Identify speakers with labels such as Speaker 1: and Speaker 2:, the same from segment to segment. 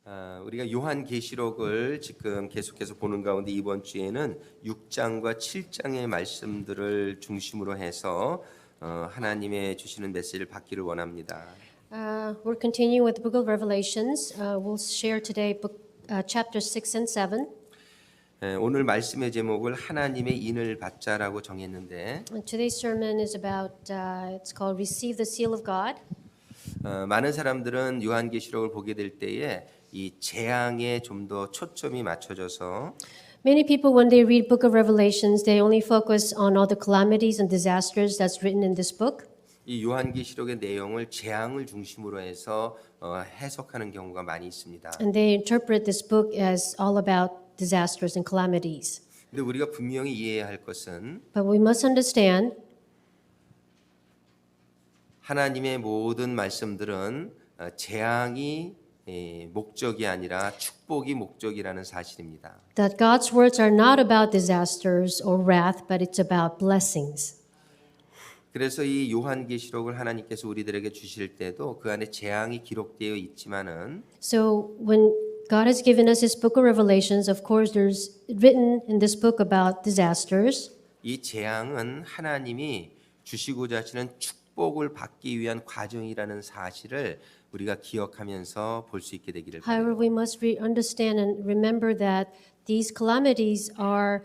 Speaker 1: 우리가 요한계시록을 지금 계속해서 보는 가운데 이번 주에는 6장과 7장의 말씀들을 중심으로 해서 하나님의 주시는 메시지를 받기를 원합니다.
Speaker 2: We're continuing with the book of Revelations. We'll share today chapters 6 and 7.
Speaker 1: 오늘 말씀의 제목을 하나님의 인을 받자라고 정했는데
Speaker 2: And today's sermon is about, it's called Receive the Seal of God.
Speaker 1: 많은 사람들은 요한계시록을 보게 될 때에 이 재앙에 좀 더 초점이 맞춰져서
Speaker 2: Many people, when they read book of Revelations, they only focus on all the calamities and disasters that's written in this book.
Speaker 1: 이 요한계시록의 내용을 재앙을 중심으로 해서 해석하는 경우가 많이 있습니다.
Speaker 2: And they interpret this book as all about disasters and calamities.
Speaker 1: 근데 우리가 분명히 이해해야 할 것은
Speaker 2: But we must understand
Speaker 1: 하나님의 모든 말씀들은 재앙이 목적이 아니라 축복이 목적이라는 사실입니다.
Speaker 2: that God's words are not about disasters or wrath, but it's about blessings.
Speaker 1: 그래서 이 요한계시록을 하나님께서 우리들에게 주실 때도 그 안에 재앙이 기록되어 있지만은
Speaker 2: So when God has given us His book of Revelations, of course, there's written in this book about disasters.
Speaker 1: 이 재앙은 하나님이 주시고자 하시는 축복을 받기 위한 과정이라는 사실을 우리가 기억하면서 볼 수 있게 되기를
Speaker 2: However,
Speaker 1: 바랍니다.
Speaker 2: we must understand and remember that these calamities are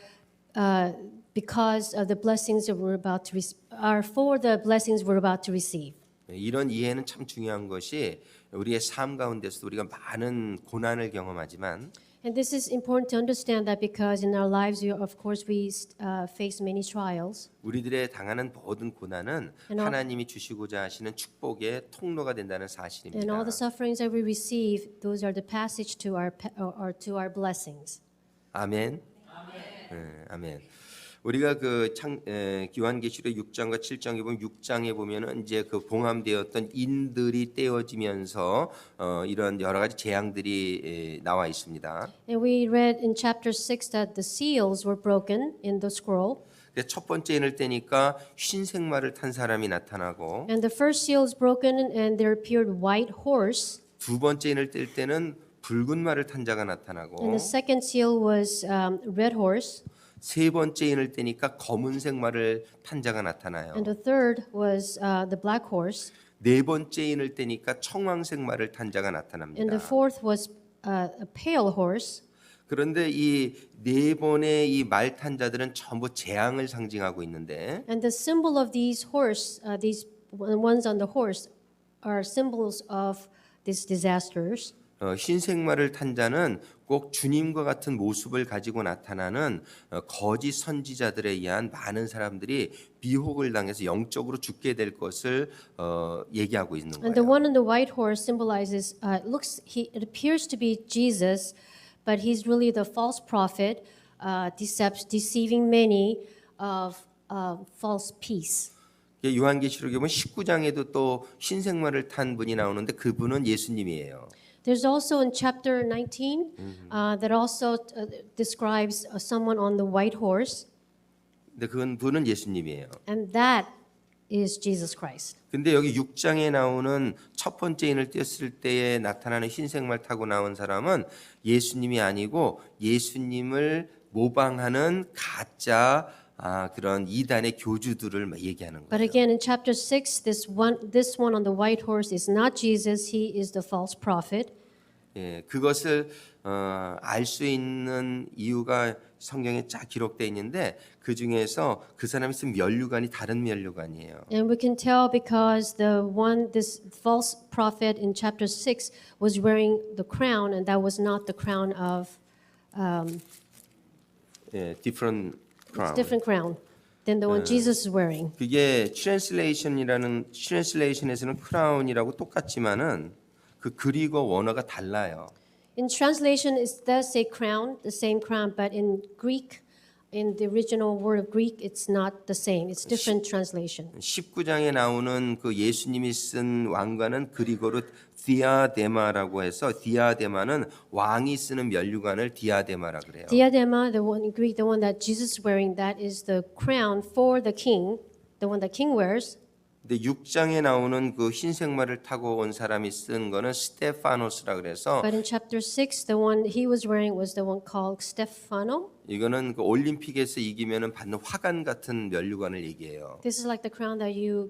Speaker 2: because of the blessings that we're about to are for the blessings we're about to receive.
Speaker 1: 이런 이해는 참 중요한 것이 우리의 삶 가운데서도 우리가 많은 고난을 경험하지만
Speaker 2: And this is important to understand that because in our lives, of course, we face many trials.
Speaker 1: 우리들의 당하는 모든 고난은 하나님이 주시고자 하시는 축복의 통로가 된다는
Speaker 2: And
Speaker 1: 사실입니다.
Speaker 2: all the sufferings that we receive, those are the passage to our blessings.
Speaker 1: 아멘. 아멘. 우리가 요한계시록 6장과 7장에 보면 6장에 보면은 이제 그 봉함되었던 인들이 떼어지면서 이런 여러 가지 재앙들이 나와 있습니다.
Speaker 2: And we read in chapter 6 that the seals were broken in the scroll.
Speaker 1: 첫 번째 인을 떼니까 흰색말을 탄 사람이 나타나고
Speaker 2: And the first seal is broken and there appeared white horse.
Speaker 1: 두 번째 인을 뗄 때는 붉은 말을 탄 자가 나타나고
Speaker 2: And the second seal was red horse.
Speaker 1: 세 번째 인을 떼니까 검은색 말을 탄 자가 나타나요.
Speaker 2: And the third was the black horse.
Speaker 1: 네 번째 인을 떼니까 청황색 말을 탄 자가
Speaker 2: And
Speaker 1: 나타납니다.
Speaker 2: the fourth was a pale horse.
Speaker 1: 그런데 이 네 번의 이 말 탄 자들은 전부 재앙을 상징하고 있는데
Speaker 2: And the symbol of these these ones on the horse, are symbols of these disasters.
Speaker 1: 흰색 말을 탄 자는 꼭 주님과 같은 모습을 가지고 나타나는 거짓 선지자들에 의한 많은 사람들이 미혹을 당해서 영적으로 죽게 될 것을 얘기하고 있는
Speaker 2: And the
Speaker 1: 거예요.
Speaker 2: one on the white horse symbolizes, it appears to be Jesus, but he's really the false prophet, deceiving many of false peace.
Speaker 1: 요한계시록에 보면 19장에도 또 흰색 말을 탄 분이 나오는데 그분은 예수님이에요.
Speaker 2: There's also in chapter 19 that also describes someone on the white horse,
Speaker 1: 근데 그분은 예수님이에요.
Speaker 2: and that is Jesus Christ.
Speaker 1: 근데 여기 6장에 나오는 첫 번째 인을 뗐을 때에 나타나는 흰색 말 타고 나온 사람은 예수님이 아니고 예수님을 모방하는 가짜 그런 이단의 교주들을 얘기하는
Speaker 2: But
Speaker 1: 거예요.
Speaker 2: again, in chapter 6, this one on the white horse is not Jesus, he is the false prophet.
Speaker 1: 예, 그것을 알 수 있는 이유가 성경에 쫙 기록되어 있는데 그 중에서 그 사람이 쓴 면류관이 다른 면류관이에요.
Speaker 2: And we can tell because this false prophet in chapter 6 was wearing the crown, and that was not the crown of,
Speaker 1: 예, different crown.
Speaker 2: different crown than the one Jesus is wearing.
Speaker 1: 그게 트랜슬레이션에서는 크라운이라고 똑같지만은 그 그리고 원어가 달라요.
Speaker 2: In translation, it does say crown, the same crown, but in Greek, in the original word of Greek, it's not the same. It's different translation.
Speaker 1: 19장에 나오는 그 예수님이 쓴 왕관은 그리고로 디아데마라고 해서 디아데마는 왕이 쓰는 면류관을 디아데마라 그래요.
Speaker 2: Diadema, the one in Greek, the one that Jesus is wearing, that is the crown for the king, the one that king wears.
Speaker 1: 근데 6장에 나오는 그 흰색 말을 타고 온 사람이 쓴 거는 스테파노스라 그래서
Speaker 2: But in chapter 6, the one he was wearing was the one called Stephano.
Speaker 1: 이거는 그 올림픽에서 이기면은 받는 화관 같은 면류관을 얘기해요.
Speaker 2: This is like the crown that you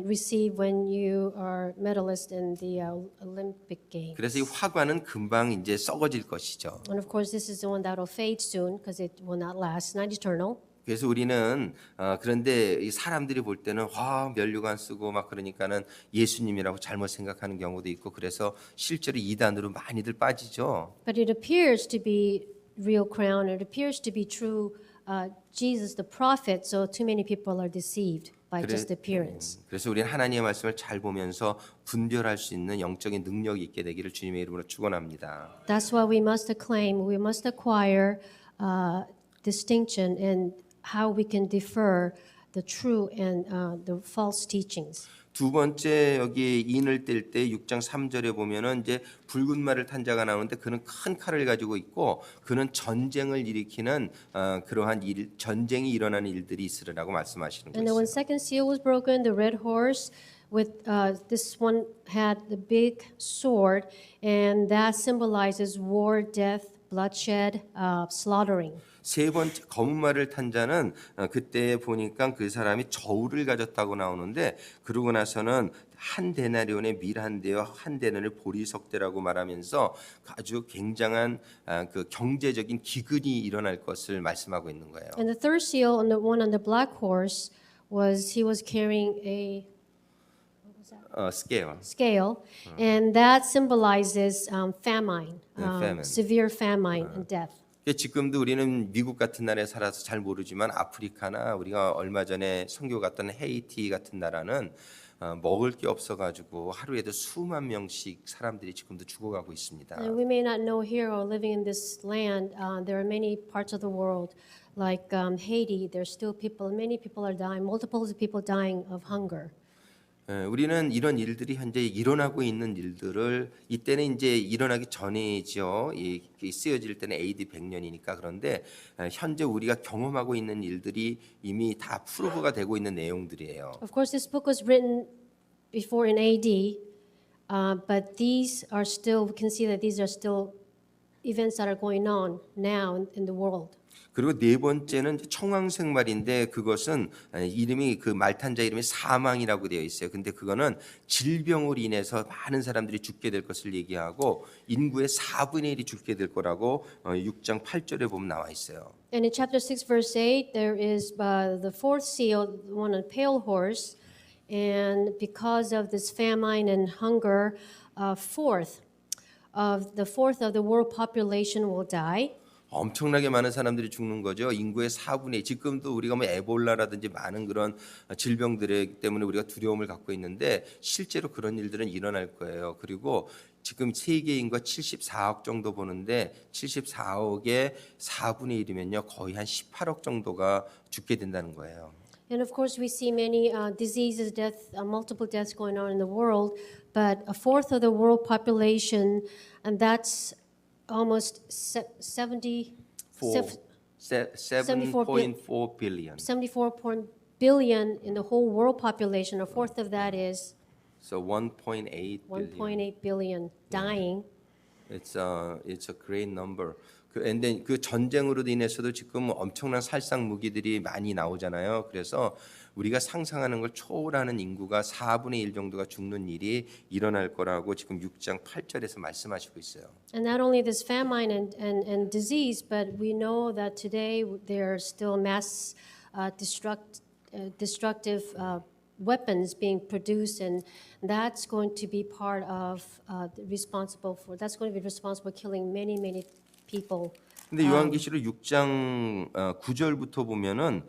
Speaker 2: receive when you are medalist in the Olympic Games.
Speaker 1: 그래서 이 화관은 금방 이제 썩어질 것이죠.
Speaker 2: And of course, this is the one that will fade soon because it will not last, not eternal.
Speaker 1: 그래서 우리는 그런데 이 사람들이 볼 때는 면류관 쓰고 막 그러니까는 예수님이라고 잘못 생각하는 경우도 있고 그래서 실제로 이단으로 많이들 빠지죠.
Speaker 2: But it appears to be real crown. It appears to be true Jesus, the prophet. So too many people are deceived by just appearance.
Speaker 1: 그래서 우리는 하나님의 말씀을 잘 보면서 분별할 수 있는 영적인 능력이 있게 되기를 주님의 이름으로 축원합니다.
Speaker 2: That's why we must acclaim. We must acquire distinction in how we can differ the true and the false teachings.
Speaker 1: 두 번째 여기 인을 뗄 때 6장 3절에 보면은 이제 붉은 말을 탄 자가 나오는데 그는 큰 칼을 가지고 있고 그는 전쟁을 일으키는 그러한 전쟁이 일어나는 일들이 있으리라고 말씀하시는
Speaker 2: And then when
Speaker 1: 거예요.
Speaker 2: second seal was broken, the red horse with this one had the big sword, and that symbolizes war, death, bloodshed, slaughtering.
Speaker 1: 세 번째 검은 말을 탄 자는 그때 보니까 그 사람이 저울을 가졌다고 나오는데 그러고 나서는 한 데나리온의 밀 한 대와 한 데나리온의 보리석대라고 말하면서 아주 굉장한 그 경제적인 기근이 일어날 것을 말씀하고 있는 거예요.
Speaker 2: And the third seal, on the one on the black horse, he was carrying a
Speaker 1: scale.
Speaker 2: scale, and that symbolizes famine,
Speaker 1: famine.
Speaker 2: severe famine and death.
Speaker 1: 지금도 우리는 미국 같은 나라에 살아서 잘 모르지만 아프리카나 우리가 얼마 전에 선교 갔던 헤이티 같은 나라는 먹을 게 없어가지고 하루에도 수만 명씩 사람들이 지금도 죽어가고 있습니다.
Speaker 2: And we may not know here or living in this land, there are many parts of the world, like Haiti. There's still people. Many people are dying. Multiples of people dying of hunger.
Speaker 1: 우리는 이런 일들이 현재 일어나고 있는 일들을 이때는 이제 일어나기 전이죠. 이 쓰여질 때는 AD 100년이니까 그런데 현재 우리가 경험하고 있는 일들이 이미 다 프루브가 되고 있는 내용들이에요.
Speaker 2: Of course, this book was written before in AD, but these are still. We can see that these are still events that are going on now in the world.
Speaker 1: 그리고 네 번째는 청황색 말인데 그것은 이름이 그 말탄자 이름이 사망이라고 되어 있어요. 근데 그거는 질병으로 인해서 많은 사람들이 죽게 될 것을 얘기하고 인구의 4분의 1이 죽게 될 거라고 6장 8절에 보면 나와 있어요.
Speaker 2: And in chapter 6, verse 8, there is the fourth seal, the one on pale horse, and because of this famine and hunger, the fourth of the world population will die.
Speaker 1: 엄청나게 많은 사람들이 죽는 거죠. 인구의 4분의 1. 지금도 우리가 뭐 에볼라라든지 많은 그런 질병들 때문에 우리가 두려움을 갖고 있는데 실제로 그런 일들은 일어날 거예요. 그리고 지금 세계 인구가 74억 정도 보는데 74억의 4분의 1이면요. 거의 한 18억 정도가 죽게 된다는 거예요.
Speaker 2: And of course, we see many diseases, multiple deaths going on in the world, but a fourth of the world population, and that's almost 7.4
Speaker 1: billion.
Speaker 2: 74 billion in the whole world population. A fourth of that is
Speaker 1: So 1.8 billion.
Speaker 2: 1.8 billion dying.
Speaker 1: It's a great number. And then 그 전쟁으로 인해서도 지금 엄청난 살상 무기들이 많이 나오잖아요. 그래서 우리가 상상하는 걸 초월하는 인구가 4분의 1 정도가 죽는 일이 일어날 거라고 지금 6장 8절에서 말씀하시고 있어요.
Speaker 2: And not only this famine and disease, but we know that today there are still mass destructive weapons being produced, and that's going to be part of that's going to be responsible for killing many people.
Speaker 1: 근데 요한계시록 6장 9절부터 보면은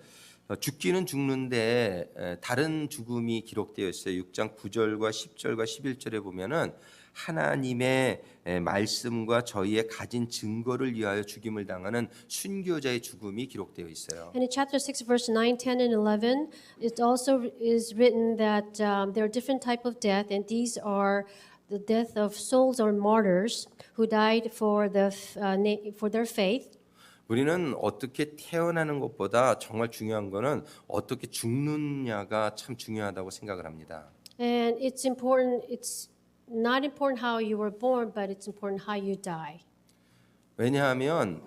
Speaker 1: 죽기는 죽는데 다른 죽음이 기록되어 있어요. 6장 9절과 10절과 11절에 보면은 하나님의 말씀과 저희의 가진 증거를 위하여 죽임을 당하는 순교자의 죽음이 기록되어 있어요.
Speaker 2: And in chapter 6, verse 9, 10, and 11, it also is written that there are different type of death, and these are the death of souls or martyrs who died for their faith.
Speaker 1: 우리는 어떻게 태어나는 것보다 정말 중요한 거는 어떻게 죽느냐가 참 중요하다고 생각을 합니다.
Speaker 2: And it's important, it's not important how you were born, but it's important how you die.
Speaker 1: 왜냐하면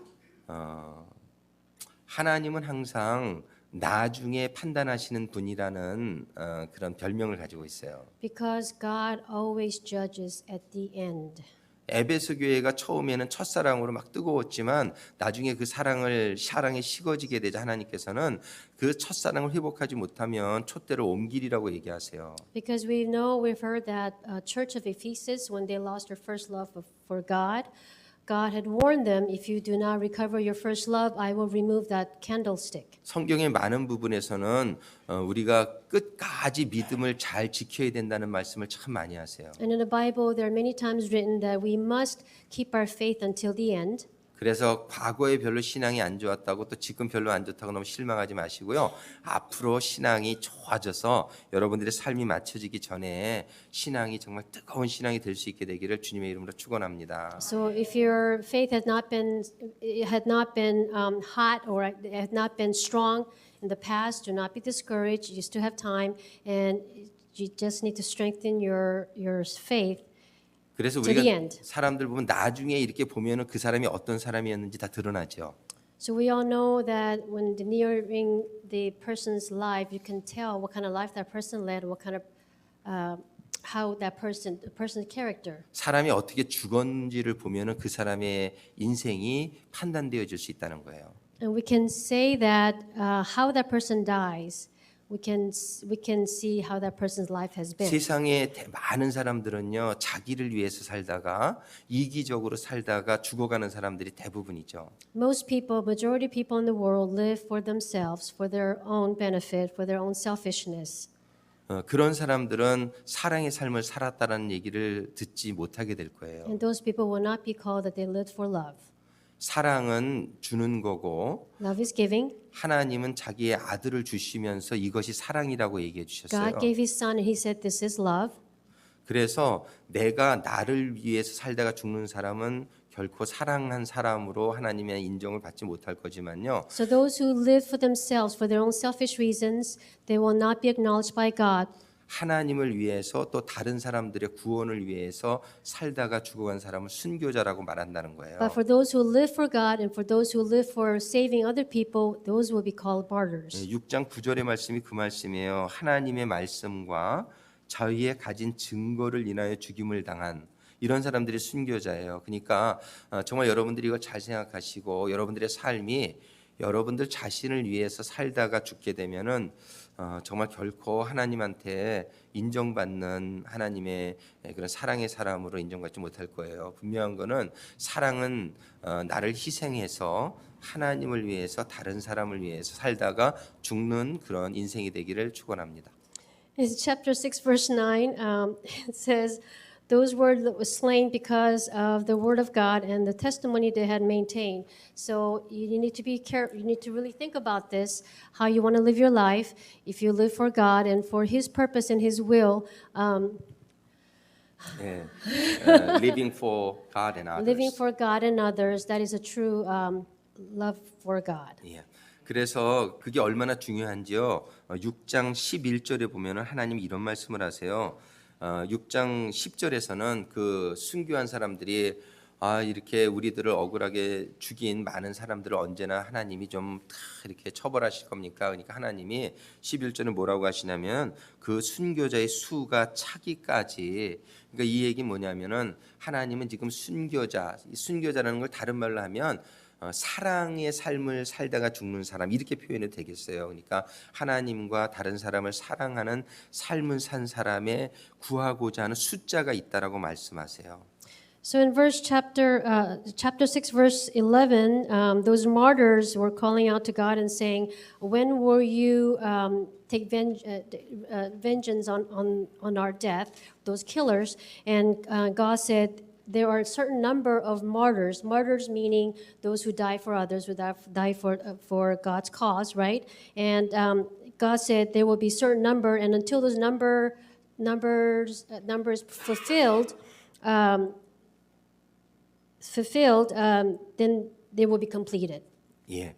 Speaker 1: 하나님은 항상 나중에 판단하시는 분이라는 그런 별명을 가지고 있어요.
Speaker 2: Because God always judges at the end.
Speaker 1: 에베소 교회가 처음에는 첫사랑으로 막 뜨거웠지만 나중에 그 사랑이 식어지게 되자 하나님께서는 그 첫사랑을 회복하지 못하면 촛대를 옮기리라고 얘기하세요.
Speaker 2: Because we've heard that Church of Ephesus, when they lost their first love for God, God had warned them, if you do not recover your first love, I will remove that candlestick.
Speaker 1: 성경의 많은 부분에서는 우리가 끝까지 믿음을 잘 지켜야 된다는 말씀을 참 많이 하세요.
Speaker 2: And in the Bible, there are many times written that we must keep our faith until the end.
Speaker 1: 그래서 과거에 별로 신앙이 안 좋았다고 또 지금 별로 안 좋다고 너무 실망하지 마시고요. 앞으로 신앙이 좋아져서 여러분들의 삶이 맞춰지기 전에 신앙이 정말 뜨거운 신앙이 될 수 있게 되기를 주님의 이름으로 축원합니다.
Speaker 2: So if your faith had not been hot or had not been strong in the past, do not be discouraged. You still have time, and you just need to strengthen your faith.
Speaker 1: 그래서
Speaker 2: To the
Speaker 1: 우리가
Speaker 2: end.
Speaker 1: 사람들 보면 나중에 이렇게 보면은 그 사람이 어떤 사람이었는지 다 드러나죠.
Speaker 2: So we all know that when nearing the person's life, you can tell what kind of life that person led, what kind of how the person's character.
Speaker 1: 사람이 어떻게 죽었는지를 보면은 그 사람의 인생이 판단되어질 수 있다는 거예요.
Speaker 2: And we can say that how that person dies, we can see how that person's life has been.
Speaker 1: 세상에 많은 사람들은요 자기를 위해서 살다가 이기적으로 살다가 죽어가는 사람들이 대부분이죠.
Speaker 2: Most people, majority of people in the world live for themselves, for their own benefit, for their own selfishness.
Speaker 1: 그런 사람들은 사랑의 삶을 살았다는 얘기를 듣지 못하게 될 거예요.
Speaker 2: And those people will not be called that they lived for love.
Speaker 1: 사랑은 주는 거고
Speaker 2: Love is giving.
Speaker 1: 하나님은 자기의 아들을 주시면서 이것이 사랑이라고 얘기해 주셨어요.
Speaker 2: God gave His Son, and He said, "This is love."
Speaker 1: 그래서 내가 나를 위해서 살다가 죽는 사람은 결코 사랑한 사람으로 하나님의 인정을 받지 못할 거지만요.
Speaker 2: So those who live for themselves, for their own selfish reasons, they will not be acknowledged by God.
Speaker 1: 하나님을 위해서 또 다른 사람들의 구원을 위해서 살다가 죽어간 사람을 순교자라고 말한다는 거예요.
Speaker 2: But for those who live for God and for those who live for saving other people, those will be called martyrs.
Speaker 1: 6장 9절의 말씀이 그 말씀이에요. 하나님의 말씀과 자기의 가진 증거를 인하여 죽임을 당한 이런 사람들이 순교자예요. 그러니까 정말 여러분들이 이걸 잘 생각하시고 여러분들의 삶이 여러분들 자신을 위해서 살다가 죽게 되면은 정말 결코 하나님한테 인정받는 하나님의 그런 사랑의 사람으로 인정받지 못할 거예요. 분명한 거는 사랑은 나를 희생해서 하나님을 위해서 다른 사람을 위해서 살다가 죽는 그런 인생이 되기를 축원합니다.
Speaker 2: In chapter 6, verse 9, it says, those were slain because of the word of God and the testimony they had maintained. So you need to be careful. You need to really think about this, how you want to live your life. If you live for God and for His purpose and His will,
Speaker 1: 네. Living for God and others.
Speaker 2: living for God and others, that is a true love for God.
Speaker 1: 예. 그래서 그게 얼마나 중요한지요. 6장 11절에 보면은 하나님이 이런 말씀을 하세요. 6장 10절에서는 그 순교한 사람들이 이렇게 우리들을 억울하게 죽인 많은 사람들을 언제나 하나님이 좀 이렇게 처벌하실 겁니까? 그러니까 하나님이 11절은 뭐라고 하시냐면 그 순교자의 수가 차기까지 그러니까 이 얘기 뭐냐면은 하나님은 지금 순교자라는 걸 다른 말로 하면 사랑의 삶을 살다가 죽는 사람 이렇게 표현해도 되겠어요. 그러니까 하나님과 다른 사람을 사랑하는 삶을 산 사람의 구하고자 하는 숫자가 있다라고 말씀하세요.
Speaker 2: So in chapter 6, verse 11, those martyrs were calling out to God and saying, "When will you take vengeance on our death, those killers?" And God said, there are a certain number of martyrs. Martyrs meaning those who die for others, who die for God's cause, right? And God said there will be a certain number, and until those numbers fulfilled, then they will be completed.
Speaker 1: 예.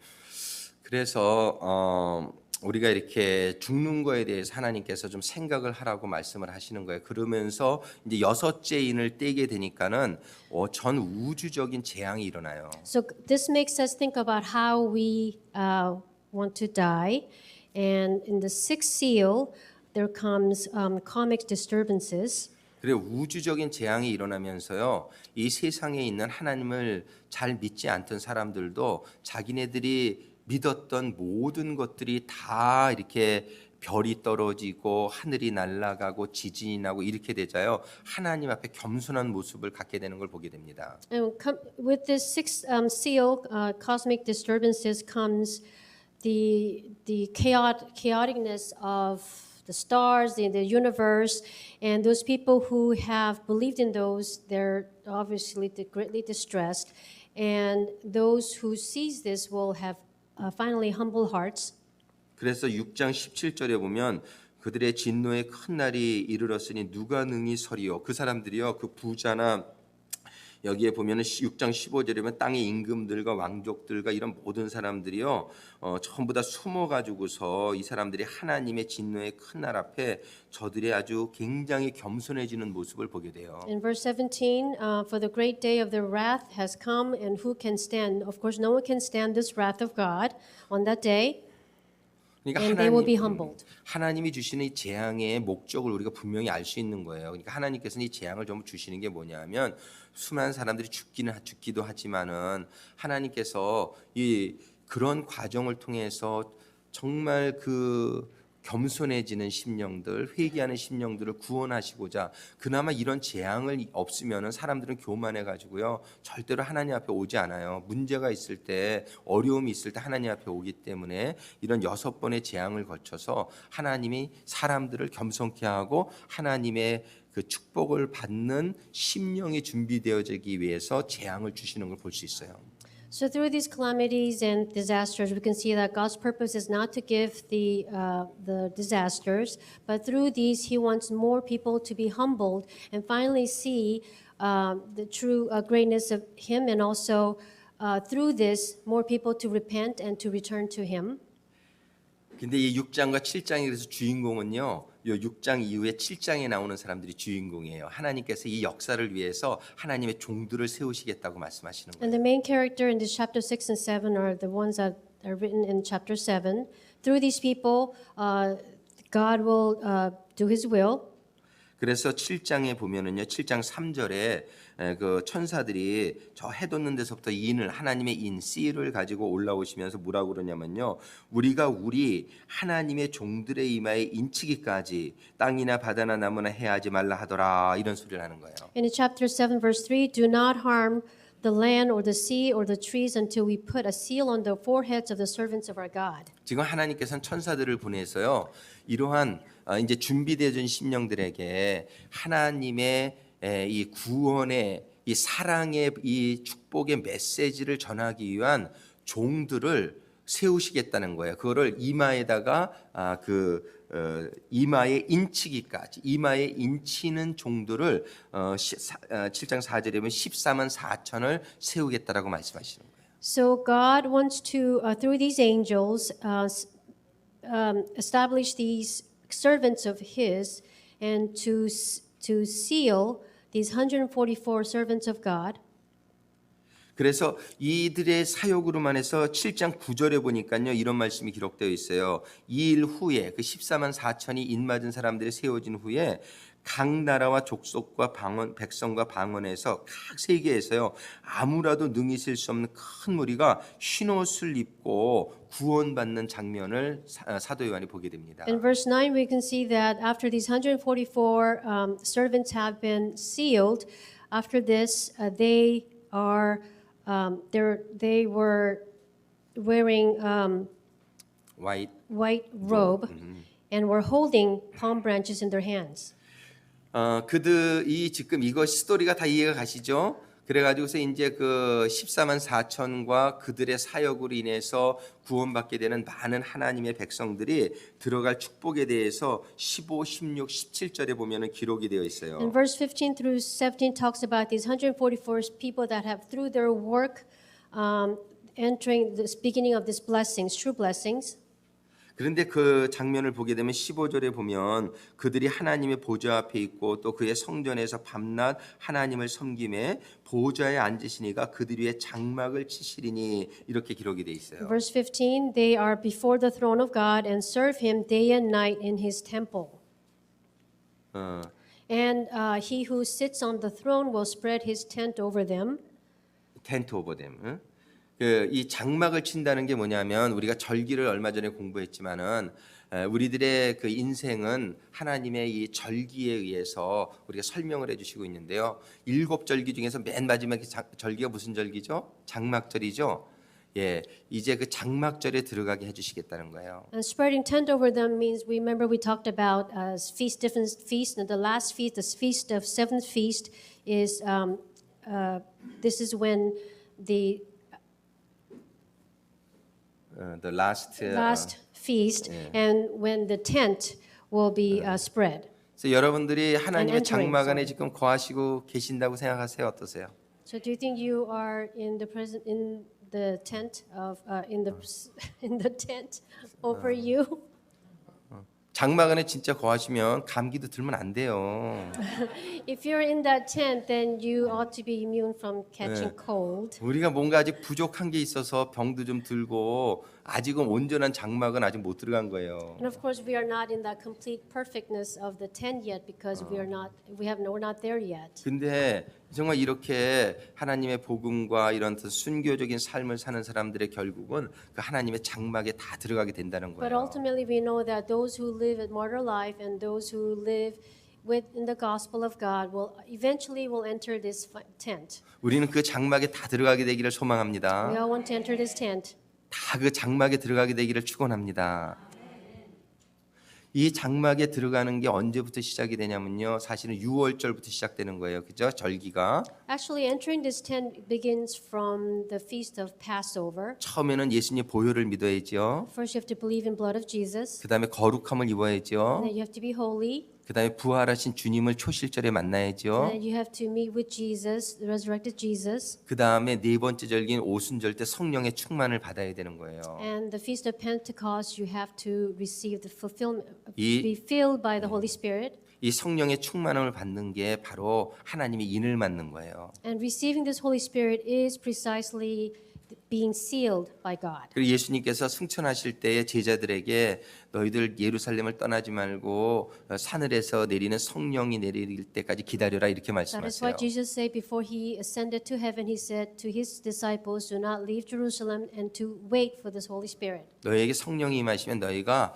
Speaker 1: 그래서 우리가 이렇게 죽는 거에 대해서 하나님께서 좀 생각을 하라고 말씀을 하시는 거예요. 그러면서 이제 여섯째 인을 떼게 되니까는 전 우주적인 재앙이 일어나요.
Speaker 2: So this makes us think about how we want to die. And in the sixth seal, there comes comic disturbances.
Speaker 1: 그리고 우주적인 재앙이 일어나면서요, 이 세상에 있는 하나님을 잘 믿지 않던 사람들도 자기네들이 믿었던 모든 것들이 다 이렇게 별이 떨어지고 하늘이 날아가고 지진이 나고 이렇게 되자요, 하나님 앞에 겸손한 모습을 갖게 되는 걸 보게 됩니다.
Speaker 2: And with this sixth seal, cosmic disturbances, comes the chaoticness of the stars, the universe, and those people who have believed in those, they're obviously greatly distressed, and those who sees this will have finally humble hearts.
Speaker 1: 그래서 6장 17절에 보면 그들의 진노의 큰 날이 이르렀으니 누가 능히 서리요. 그 사람들이요, 그 부자나 여기에 보면은 6장 15절에 보면 땅의 임금들과 왕족들과 이런 모든 사람들이요, 전부 다 숨어 가지고서 이 사람들이 하나님의 진노의 큰 날 앞에 저들이 아주 굉장히 겸손해지는 모습을 보게 돼요.
Speaker 2: In verse 17, for the great day of the wrath has come, and who can stand? Of course, no one can stand this wrath of God on that day.
Speaker 1: 그러니까
Speaker 2: And they will be humbled.
Speaker 1: 하나님이 주시는 이 재앙의 목적을 우리가 분명히 알 수 있는 거예요. 그러니까 하나님께서는 이 재앙을 전부 주시는 게 뭐냐면, 수많은 사람들이 죽기도 하지만은 하나님께서 이 그런 과정을 통해서 정말 그 겸손해지는 심령들, 회개하는 심령들을 구원하시고자, 그나마 이런 재앙을 없으면은 사람들은 교만해 가지고요, 절대로 하나님 앞에 오지 않아요. 문제가 있을 때, 어려움이 있을 때 하나님 앞에 오기 때문에 이런 6번의 재앙을 거쳐서 하나님이 사람들을 겸손케 하고 하나님의 그 축복을 받는 심령이 준비되어지기 위해서 재앙을 주시는 걸 볼 수 있어요.
Speaker 2: So through these calamities and disasters, we can see that God's purpose is not to give the disasters, but through these, He wants more people to be humbled and finally see the true greatness of Him, and also through this, more people to repent and to return to Him.
Speaker 1: 근데 이 6장과 7장이 그래서 주인공은요, 이 6장 이후에 7장에 나오는 사람들이 주인공이에요. 하나님께서 이 역사를 위해서 하나님의 종들을 세우시겠다고 말씀하시는 거예요.
Speaker 2: And the main character in this chapter 6 and 7 are the ones that are written in chapter 7. Through these people, God will do His will.
Speaker 1: 그래서 7장에 보면은요, 7장 3절에 그 천사들이 저 해돋는 데서부터 인을, 하나님의 인 씨를 가지고 올라오시면서 뭐라고 그러냐면요, 우리가 우리 하나님의 종들의 이마에 인치기까지 땅이나 바다나 나무나 해하지 말라 하더라, 이런 소리를 하는 거예요.
Speaker 2: And in chapter 7, verse 3, do not harm the land or the sea or the trees until we put a seal on the foreheads of the servants of our God.
Speaker 1: 지금 하나님께서는 천사들을 보내서요, 이러한 이제 준비되어진 심령들에게 하나님의 이 구원의 이 사랑의 이 축복의 메시지를 전하기 위한 종들을 세우시겠다는 거예요. 그거를 이마에다가 이마에 인치기까지, 이마에 인치는 종들을 7장 4절에 보면 14만 4천을 세우겠다라고 말씀하시는 거예요.
Speaker 2: So God wants to, through these angels, establish these servants of His, and to seal these 144 servants of God.
Speaker 1: 그래서 이들의 사역으로만 해서 7장 9절에 보니까요, 이런 말씀이 기록되어 있어요. 이 일 후에 그 14만 4천이 인맞은 사람들이 세워진 후에 각 나라와 족속과 방언, 백성과 방언에서 각 세계에서요, 아무라도 능히 셀 수 없는 큰 무리가 흰옷을 입고 구원받는 장면을 사도 요한이 보게 됩니다.
Speaker 2: In verse 9, we can see that after these 144 servants have been sealed, after this, they were wearing white robe and were holding palm branches in their hands.
Speaker 1: 그들이 지금 이거 스토리가 다 이해가 가시죠? 그래가지고서 이제 그 14만 4천과 그들의 사역으로 인해서 구원받게 되는 많은 하나님의 백성들이 들어갈 축복에 대해서 15, 16, 17절에 보면은 기록이 되어 있어요.
Speaker 2: And verse 15 through 17 talks about these 144 people that have, through their work, entering this beginning of these blessings, true blessings.
Speaker 1: 그런데 그 장면을 보게 되면 15절에 보면 그들이 하나님의 보좌 앞에 있고 또 그의 성전에서 밤낮 하나님을 섬김에 보좌에 앉으시니가 그들 위에 장막을 치시리니 이렇게 기록이 돼 있어요.
Speaker 2: Verse 15, they are before the throne of God and serve him day and night in his temple.
Speaker 1: 어,
Speaker 2: And he who sits on the throne will spread his tent over them.
Speaker 1: 텐트 오버 댐. 응? 이 장막을 친다는 게 뭐냐면 우리가 절기를 얼마 전에 공부했지만은 우리들의 그 인생은 하나님의 이 절기에 의해서 우리가 설명을 해주시고 있는데요. 7절기 중에서 맨 마지막 절기가 무슨 절기죠? 장막절이죠. 예, 이제 그 장막절에 들어가게 해주시겠다는 거예요.
Speaker 2: And spreading tent over them means, remember we talked about feast, different feasts, and the last feast, the feast of seventh feast, is this is when the
Speaker 1: The last
Speaker 2: feast, and when the tent will be spread.
Speaker 1: 그래서 여러분들이 하나님의
Speaker 2: entering,
Speaker 1: 장막 안에
Speaker 2: sorry.
Speaker 1: 지금 거하시고 계신다고 생각하세요? 어떠세요?
Speaker 2: So do you think you are in the present in the tent of in the tent over you?
Speaker 1: 장막 안에 진짜 거하시면 감기도 들면 안 돼요.
Speaker 2: If you're in that tent, then you ought to be immune from catching cold.
Speaker 1: 우리가 뭔가 아직 부족한 게 있어서 병도 좀 들고 아직은 온전한 장막은 아직 못 들어간 거예요.
Speaker 2: And of course, we are not in that complete perfectness of the tent yet because we're not there yet.
Speaker 1: 근데 정말 이렇게 하나님의 복음과 이런 순교적인 삶을 사는 사람들의 결국은 그 하나님의 장막에 다 들어가게 된다는
Speaker 2: But
Speaker 1: 거예요.
Speaker 2: ultimately, we know that those who live a martyr life and those who live within the gospel of God will eventually enter this tent.
Speaker 1: 우리는 그 장막에 다 들어가게 되기를
Speaker 2: We
Speaker 1: 소망합니다.
Speaker 2: all want to enter this tent.
Speaker 1: 다 그 장막에 들어가게 되기를 축원합니다. 이 장막에 들어가는 게 언제부터 시작이 되냐면요. 사실은 6월절부터 시작되는 거예요. 그죠? 절기가.
Speaker 2: Actually, entering this tent begins from the feast of Passover.
Speaker 1: 처음에는 예수님 보혈을 믿어야죠.
Speaker 2: First, you have to believe in blood of Jesus.
Speaker 1: 그다음에 거룩함을
Speaker 2: And
Speaker 1: 입어야죠.
Speaker 2: then you have to be holy.
Speaker 1: 그다음에 부활하신 주님을 초실절에
Speaker 2: And
Speaker 1: 만나야죠.
Speaker 2: then you have to meet with Jesus, the resurrected Jesus.
Speaker 1: 그다음에 네 번째 절기인 오순절 때 성령의 충만을 받아야 되는 거예요.
Speaker 2: And the feast of Pentecost, you have to receive the fulfillment,
Speaker 1: 이-
Speaker 2: be filled by the Holy Spirit.
Speaker 1: 이 성령의 충만함을 받는 게 바로 하나님의 인을 맡는 거예요.
Speaker 2: And receiving this Holy Spirit is precisely being sealed by God.
Speaker 1: 그리고 예수님께서 승천하실 때에 제자들에게 너희들 예루살렘을 떠나지 말고 하늘에서 내리는 성령이 내릴 때까지 기다려라 이렇게
Speaker 2: That is
Speaker 1: 말씀하세요.
Speaker 2: why Jesus said before he ascended to heaven, he said to his disciples, do not leave Jerusalem and to wait for this Holy Spirit.
Speaker 1: 너희에게 성령이 임하시면 너희가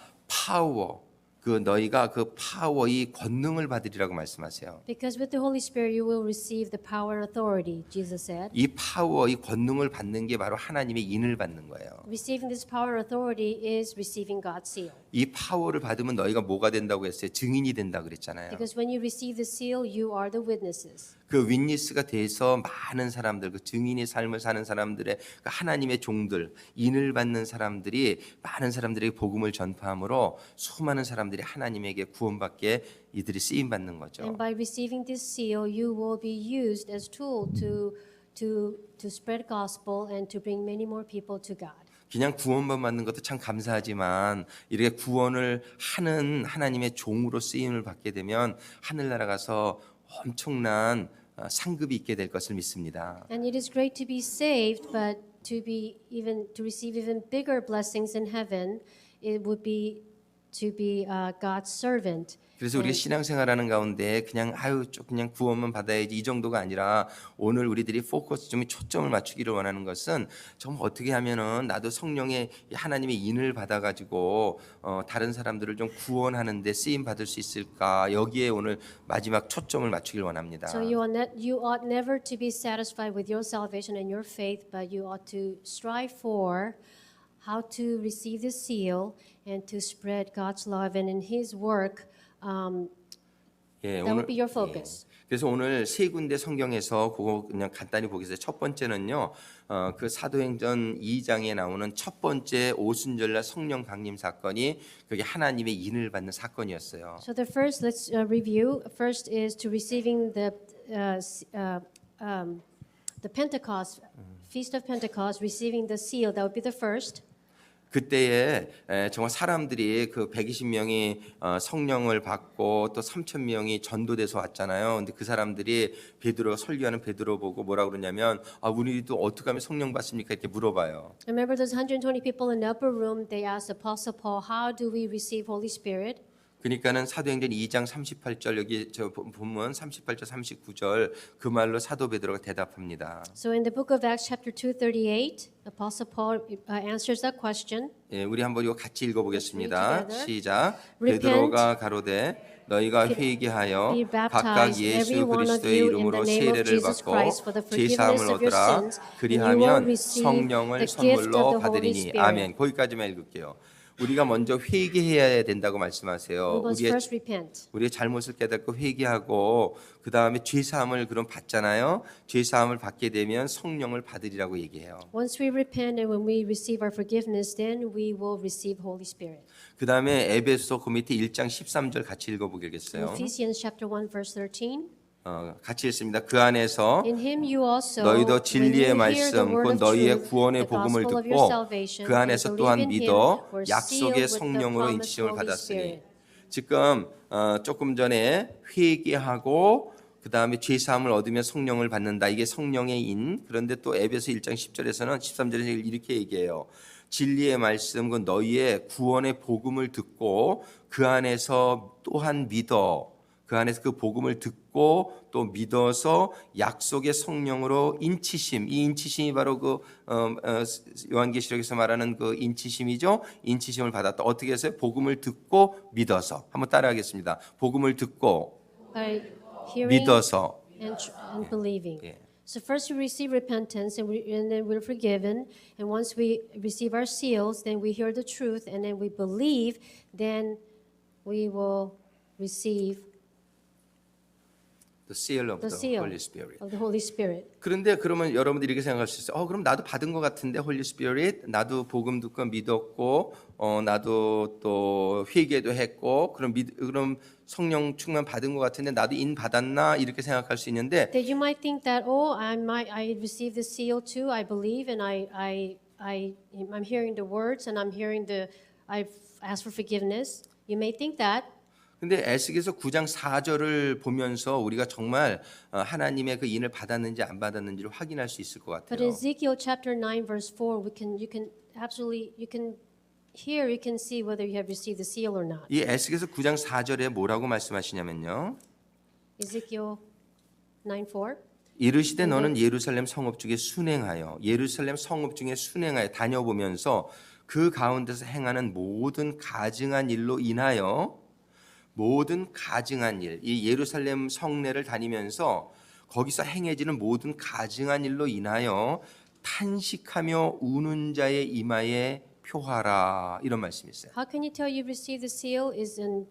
Speaker 1: 너희가 그 파워의 권능을 받으리라고 말씀하세요.
Speaker 2: Because with the Holy Spirit you will receive the power and authority, Jesus said.
Speaker 1: 이 파워의 권능을 받는 게 바로 하나님의 인을 받는 거예요.
Speaker 2: Receiving this power and authority is receiving God's seal.
Speaker 1: 이 파워를 받으면 너희가 뭐가 된다고 했어요? 증인이 된다 그랬잖아요.
Speaker 2: Because when you receive the seal, you are the witnesses.
Speaker 1: 그 윗니스가 돼서 많은 사람들, 그 증인의 삶을 사는 사람들의 그 하나님의 종들, 인을 받는 사람들이 많은 사람들에게 복음을 전파함으로 수많은 사람들이 하나님에게 구원받게 이들이 쓰임 받는 거죠.
Speaker 2: And by receiving this seal, you will be used as tool to spread gospel and to bring many more people to God.
Speaker 1: 그냥 구원만 받는 것도 참 감사하지만 이렇게 구원을 하는 하나님의 종으로 쓰임을 받게 되면 하늘나라 가서 엄청난 상급이 있게 될 것을 믿습니다.
Speaker 2: And it is great to be saved, but to receive even bigger blessings in heaven, it would be to be God's servant.
Speaker 1: 그래서 우리가 신앙생활하는 가운데 그냥 그냥 구원만 받아야지 이 정도가 아니라 오늘 우리들이 포커스 좀 초점을 맞추기를 원하는 것은 좀 어떻게 하면은 나도 성령의 하나님의 인을 받아가지고 다른 사람들을 좀 구원하는데 쓰임 받을 수 있을까 여기에 오늘 마지막 초점을 맞추길 원합니다.
Speaker 2: So you ought never to be satisfied with your salvation and your faith, but you ought to strive for how to receive the seal and to spread God's love and in His work.
Speaker 1: 예,
Speaker 2: That would be your focus.
Speaker 1: 그래서 오늘 세 군데 성경에서 그거 그냥 간단히 보겠습니다. 첫 번째는요, 그 사도행전 2장에 나오는 첫 번째 오순절날 성령 강림 사건이 그게 하나님의 인을 받는 사건이었어요.
Speaker 2: So the first, let's review. First is to receiving the the Pentecost, Feast of Pentecost, receiving the seal, that would be the first.
Speaker 1: 그때에 정말 사람들이 그 120명이 성령을 받고 또 3,000명이 전도돼서 왔잖아요. 근데 그 사람들이 베드로 설교하는 베드로 보고 뭐라 그러냐면 우리도 어떻게 하면 성령 받습니까? 이렇게 물어봐요.
Speaker 2: Remember those 120 people in the upper room, they asked Apostle Paul, how do we receive Holy Spirit?
Speaker 1: 그러니까는 사도행전 2장 38절 여기 저 본문 38절 39절 그 말로 사도 베드로가 대답합니다.
Speaker 2: So in the book of Acts chapter 2:38, Apostle Paul answers that question.
Speaker 1: 예, 우리 한번 이거 같이 읽어보겠습니다.
Speaker 2: Let's read together.
Speaker 1: 시작.
Speaker 2: Repent,
Speaker 1: 베드로가 가로되 너희가 회개하여
Speaker 2: be
Speaker 1: 각각
Speaker 2: baptized,
Speaker 1: 예수
Speaker 2: every one of
Speaker 1: 그리스도의
Speaker 2: you, in
Speaker 1: 이름으로
Speaker 2: the name of
Speaker 1: 세례를
Speaker 2: Jesus
Speaker 1: 받고
Speaker 2: Christ for the
Speaker 1: 제사함을
Speaker 2: forgiveness of your
Speaker 1: 얻으라.
Speaker 2: sins, and you will
Speaker 1: 그리하면
Speaker 2: receive
Speaker 1: 성령을
Speaker 2: the gift of
Speaker 1: 선물로
Speaker 2: the Holy
Speaker 1: 받으리니.
Speaker 2: Spirit.
Speaker 1: 아멘. 거기까지만 읽을게요. 우리가 먼저 회개해야 된다고 말씀하세요.
Speaker 2: We must first repent.
Speaker 1: 우리의 잘못을 깨닫고 회개하고 그 다음에 죄사함을 그럼 받잖아요. 죄사함을 받게 되면 성령을 받으리라고 얘기해요.
Speaker 2: Once we repent and when we receive our forgiveness, then we will receive Holy Spirit.
Speaker 1: 그 다음에 에베소 그 밑에 1장 13절 같이 읽어보겠어요.
Speaker 2: Ephesians chapter 1 verse 13.
Speaker 1: 같이 읽습니다. 그 안에서
Speaker 2: In him you also,
Speaker 1: 너희도
Speaker 2: when
Speaker 1: 진리의
Speaker 2: you hear the
Speaker 1: 말씀
Speaker 2: word
Speaker 1: 곧
Speaker 2: of
Speaker 1: 너희의
Speaker 2: truth,
Speaker 1: 구원의
Speaker 2: the
Speaker 1: 복음을
Speaker 2: gospel of your
Speaker 1: 듣고
Speaker 2: salvation,
Speaker 1: 그
Speaker 2: and
Speaker 1: 안에서
Speaker 2: believe
Speaker 1: 또한
Speaker 2: in him,
Speaker 1: 믿어
Speaker 2: were sealed
Speaker 1: 약속의
Speaker 2: with the
Speaker 1: 성령으로
Speaker 2: promised
Speaker 1: 인치심을
Speaker 2: Holy
Speaker 1: 받았으니.
Speaker 2: Spirit.
Speaker 1: 지금 조금 전에 회개하고 그 다음에 죄사함을 얻으면 성령을 받는다. 이게 성령의 인. 그런데 또 에베소 1장 10절에서는 13절에서 이렇게 얘기해요. 진리의 말씀 그 너희의 구원의 복음을 듣고 그 안에서 또한 믿어. 그 안에서 그 복음을 듣고 또 믿어서 약속의 성령으로 인치심. 이 인치심이 바로 그 요한계시록에서 말하는 그 인치심이죠. 인치심을 받았다. 어떻게 해서요? 복음을 듣고 믿어서. 한번 따라하겠습니다. 복음을 듣고
Speaker 2: By hearing
Speaker 1: 믿어서.
Speaker 2: and believing.
Speaker 1: 예.
Speaker 2: So first we receive repentance and then we're forgiven. And once we receive our seals, then we hear the truth and then we believe, then we will receive
Speaker 1: The seal of
Speaker 2: the
Speaker 1: the
Speaker 2: seal
Speaker 1: Holy Spirit.
Speaker 2: of the Holy Spirit.
Speaker 1: 그런데 그러면 여러분들이 이렇게 생각할 수 있어요. 그럼 나도 받은 것 같은데 Holy Spirit, 나도 복음 듣고 믿었고, 나도 또 회개도 했고, 그럼 성령 충만 받은 것 같은데 나도 인 받았나 이렇게 생각할 수 있는데
Speaker 2: That you might think that I received the seal too. I believe and I'm hearing the words and I've asked for forgiveness. You may think that.
Speaker 1: 근데 에스겔서 9장 4절을 보면서 우리가 정말 하나님의 그 인을 받았는지 안 받았는지를 확인할 수 있을 것
Speaker 2: But in
Speaker 1: 같아요.
Speaker 2: Ezekiel chapter 9 verse 4, you can see whether you have received the seal or not.
Speaker 1: 이 에스겔서 9장 4절에 뭐라고 말씀하시냐면요.
Speaker 2: Ezekiel 9:4.
Speaker 1: 이르시되 너는 예루살렘 성읍 중에 순행하여 예루살렘 성읍 중에 순행하여 다녀보면서 그 가운데서 행하는 모든 가증한 일로 인하여 모든 가증한 일, 이 예루살렘 성내를 다니면서 거기서 행해지는 모든 가증한 일로 인하여 탄식하며 우는 자의 이마에 표하라 이런 말씀이 있어요.
Speaker 2: How can you tell you've received the seal? Is in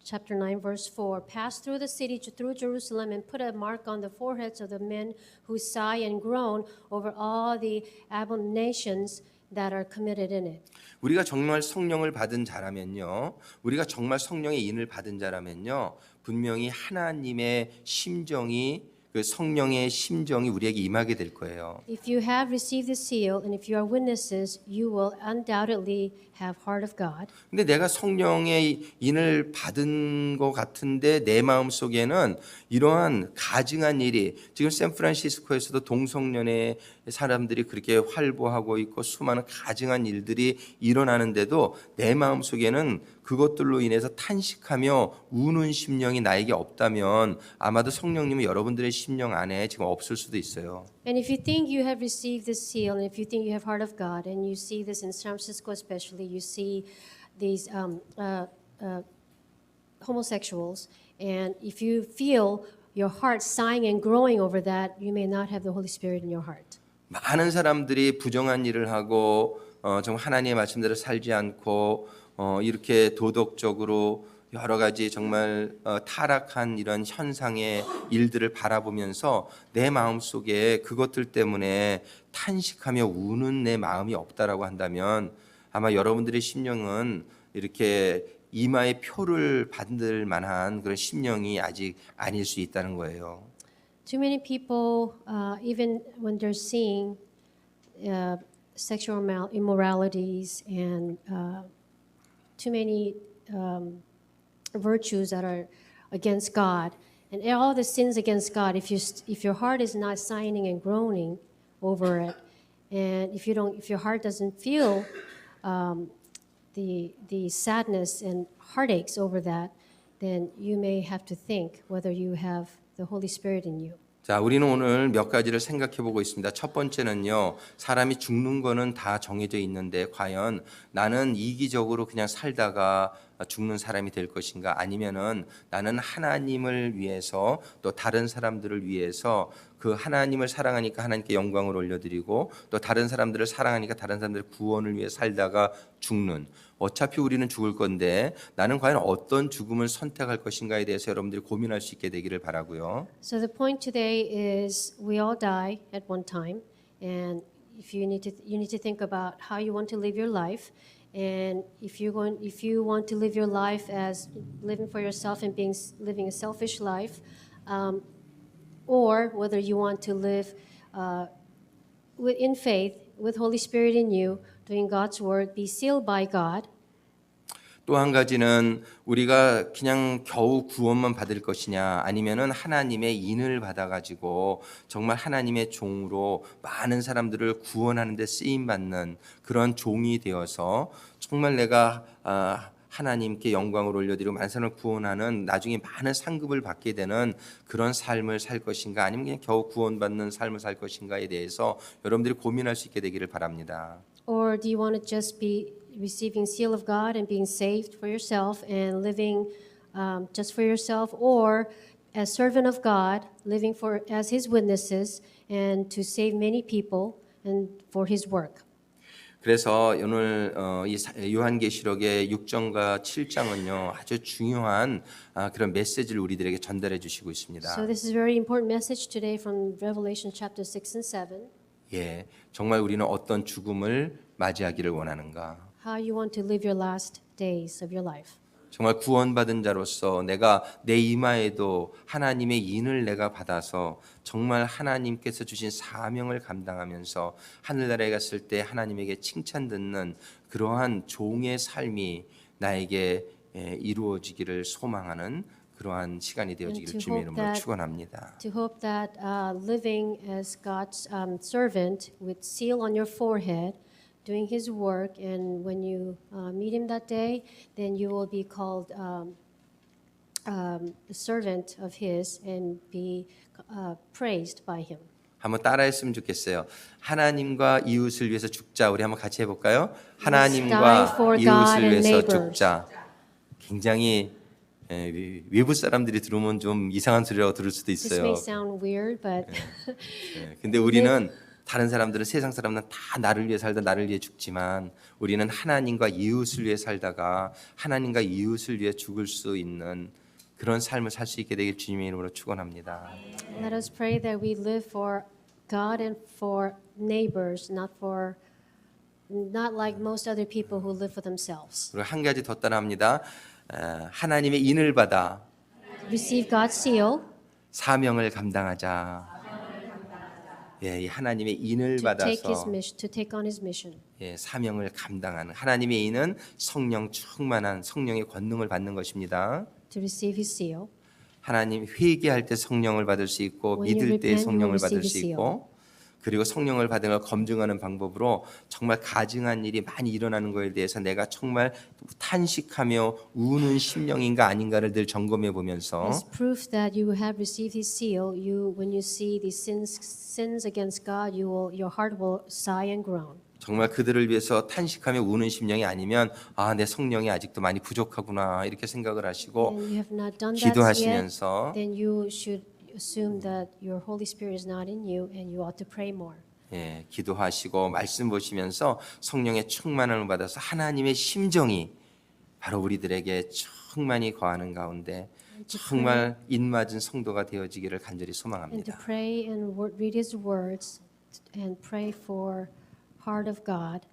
Speaker 2: chapter 9 verse 4. Pass through the city through Jerusalem and put a mark on the foreheads of the men who sigh and groan over all the abominations that are committed in it.
Speaker 1: 우리가 정말 성령을 받은 자라면요. 우리가 정말 성령의 인을 받은 자라면요. 분명히 하나님의 심정이 그 성령의 심정이 우리에게 임하게 될 거예요.
Speaker 2: If you have received the seal and if you are witnesses, you will undoubtedly have heart of God.
Speaker 1: 근데 내가 성령의 인을 받은 것 같은데 내 마음 속에는 이러한 가증한 일이 지금 샌프란시스코에서도 동성연애 사람들이 그렇게 활보하고 있고 수많은 가증한 일들이 일어나는데도 내 마음 속에는 그것들로 인해서 탄식하며 우는 심령이 나에게 없다면 아마도 성령님은 여러분들의 심령 안에 지금 없을 수도 있어요.
Speaker 2: And if you think you have received the seal, and if you think you have heart of God, and you see this in San Francisco especially, you see these homosexuals, and if you feel your heart sighing and growing over that, you may not have the Holy Spirit in your heart.
Speaker 1: 많은 사람들이 부정한 일을 하고 정말 하나님의 말씀대로 살지 않고 이렇게 도덕적으로 여러 가지 정말 타락한 이런 현상의 일들을 바라보면서 내 마음속에 그것들 때문에 탄식하며 우는 내 마음이 없다라고 한다면 아마 여러분들의 심령은 이렇게 이마에 표를 받을 만한 그런 심령이 아직 아닐 수 있다는 거예요.
Speaker 2: Too many people, even when they're seeing sexual immoralities and too many virtues that are against God, and all the sins against God, if your heart is not sighing and groaning over it, and if your heart doesn't feel the sadness and heartaches over that, then you may have to think whether you have the Holy Spirit in you.
Speaker 1: 자, 우리는 오늘 몇 가지를 생각해 보고 있습니다. 첫 번째는요, 사람이 죽는 거는 다 정해져 있는데, 과연 나는 이기적으로 그냥 살다가 죽는 사람이 될 것인가? 아니면은 나는 하나님을 위해서 또 다른 사람들을 위해서 그 하나님을 사랑하니까 하나님께 영광을 올려드리고 또 다른 사람들을 사랑하니까 다른 사람들의 구원을 위해 살다가 죽는, 어차피 우리는 죽을 건데 나는 과연 어떤 죽음을 선택할 것인가에 대해서 여러분들이 고민할 수 있게 되기를 바라고요.
Speaker 2: So the point today is we all die at one time, and if you need to think about how you want to live your life, and if you want to live your life as living for yourself and living a selfish life, or whether you want to live in faith with Holy Spirit in you, doing God's word, be sealed by God.
Speaker 1: 또 한 가지는 우리가 그냥 겨우 구원만 받을 것이냐, 아니면은 하나님의 인을 받아가지고 정말 하나님의 종으로 많은 사람들을 구원하는 데 쓰임받는 그런 종이 되어서 정말 내가 하나님께 영광을 올려드리고 많은 사람을 구원하는, 나중에 많은 상급을 받게 되는 그런 삶을 살 것인가, 아니면 그냥 겨우 구원받는 삶을 살 것인가에 대해서 여러분들이 고민할 수 있게 되기를 바랍니다.
Speaker 2: Or do you want to just be receiving seal of God and being saved for yourself and living just for yourself, or as servant of God, living as His witnesses and to save many people and for His work?
Speaker 1: 그래서 오늘 이 요한계시록의 6장과 7장은요 아주 중요한 그런 메시지를 우리들에게 전달해 주시고 있습니다.
Speaker 2: So this is a very important message today from Revelation chapter 6 and 7.
Speaker 1: 예, 정말 우리는 어떤 죽음을 맞이하기를 원하는가?
Speaker 2: How you want to live your last days of your life.
Speaker 1: 정말 구원받은 자로서 내가 내 이마에도 하나님의 인을 내가 받아서 정말 하나님께서 주신 사명을 감당하면서 하늘나라에 갔을 때 하나님에게 칭찬 듣는 그러한 종의 삶이 나에게 이루어지기를 소망하는 그러한 시간이 되어지기를 주님의 이름으로 축원합니다.
Speaker 2: To hope that living as God's servant with seal on your forehead, doing His work, and when you meet Him that day, then you will be called a servant of His and be praised by Him.
Speaker 1: 한번 따라했으면 좋겠어요. 하나님과 이웃을 위해서 죽자. 우리 한번 같이 해볼까요? 하나님과 이웃을 위해서 죽자. 굉장히 외부 사람들이 들으면 좀 이상한 소리라고 들을 수도
Speaker 2: This
Speaker 1: 있어요.
Speaker 2: may sound weird, but
Speaker 1: 근데 우리는 다른 사람들은, 세상 사람은 다 나를 위해 살다 나를 위해 죽지만 우리는 하나님과 이웃을 위해 살다가 하나님과 이웃을 위해 죽을 수 있는 그런 삶을 살 수 있게 되길 주님의 이름으로 축원합니다.
Speaker 2: let us pray that we live for God and for neighbors, not like most other people who live for themselves.
Speaker 1: 그리고 한 가지 더 따라합니다. 하나님의 인을 받아
Speaker 2: Receive God's seal
Speaker 1: 사명을 감당하자. 예, 이 하나님의 인을 받아서
Speaker 2: to take on His mission.
Speaker 1: 예, 사명을 감당하는, 하나님의 인은 성령 충만한 성령의 권능을 받는 것입니다.
Speaker 2: To receive His seal.
Speaker 1: 하나님 회개할 때 성령을 받을 수 있고
Speaker 2: When you
Speaker 1: 믿을 때
Speaker 2: repent,
Speaker 1: 성령을
Speaker 2: you will
Speaker 1: 받을
Speaker 2: receive
Speaker 1: 수
Speaker 2: the
Speaker 1: 있고, 그리고 성령을 받은 걸 검증하는 방법으로 정말 가증한 일이 많이 일어나는 것에 대해서 내가 정말 탄식하며 우는 심령인가 아닌가를 늘 점검해 보면서
Speaker 2: As proof that you have received His seal, when you see the sins against God, your heart will sigh and groan.
Speaker 1: 정말 그들을 위해서 탄식하며 우는 심령이 아니면 내 성령이 아직도 많이 부족하구나 이렇게 생각을 하시고
Speaker 2: And you have not done that
Speaker 1: 기도하시면서
Speaker 2: yet, then you should assume that your Holy Spirit is not in you and you ought to pray more.
Speaker 1: 예, 기도하시고 말씀 보시면서 성령의 충만함을 받아서 하나님의 심정이 바로 우리들에게 충만히 거하는 가운데 정말 인맞은 성도가 되어지기를 간절히
Speaker 2: And to
Speaker 1: 소망합니다.
Speaker 2: pray and read His words and pray for heart of God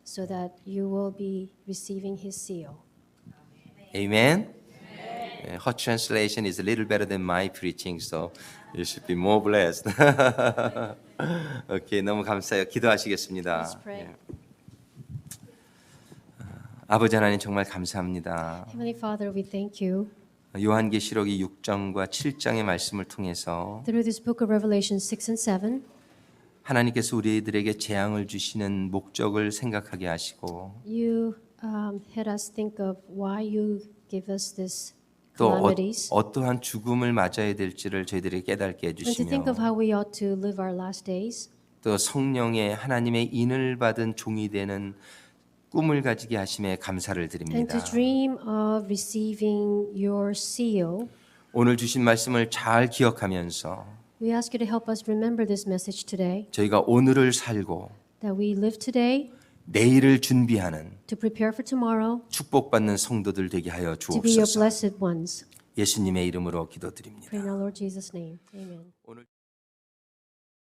Speaker 2: so that you will be receiving His seal.
Speaker 1: 아멘. Her translation is a little better than my preaching, so you should be more blessed. 오케이, 너무 감사해요. 기도하시겠습니다.
Speaker 2: Let's pray.
Speaker 1: 아버지 하나님 정말 감사합니다.
Speaker 2: Heavenly Father, we thank you.
Speaker 1: 요한계시록이 6장과 7장의 말씀을 통해서
Speaker 2: Through this book of Revelation 6 and 7,
Speaker 1: 하나님께서 우리들에게 재앙을 주시는 목적을 생각하게 하시고
Speaker 2: you had us think of why you give us this
Speaker 1: 또
Speaker 2: calamities,
Speaker 1: 어떠한 죽음을 맞아야 될지를 저희들에게 깨닫게
Speaker 2: and to think of
Speaker 1: 해주시며
Speaker 2: how we ought to live our last days,
Speaker 1: 또 성령의 하나님의 인을 받은 종이 되는 꿈을 가지게 하심에 감사를
Speaker 2: and
Speaker 1: 드립니다.
Speaker 2: to dream of receiving your seal.
Speaker 1: 오늘 주신 말씀을 잘 기억하면서
Speaker 2: We ask you to help us remember this message today,
Speaker 1: 저희가 오늘을 살고
Speaker 2: that we live today
Speaker 1: 내일을 준비하는
Speaker 2: to prepare for tomorrow,
Speaker 1: 축복받는 성도들 되게 하여
Speaker 2: to be your
Speaker 1: 주옵소서.
Speaker 2: blessed ones.
Speaker 1: 예수님의 이름으로 기도드립니다.
Speaker 2: Pray in our Lord Jesus' name. Amen.
Speaker 1: 오늘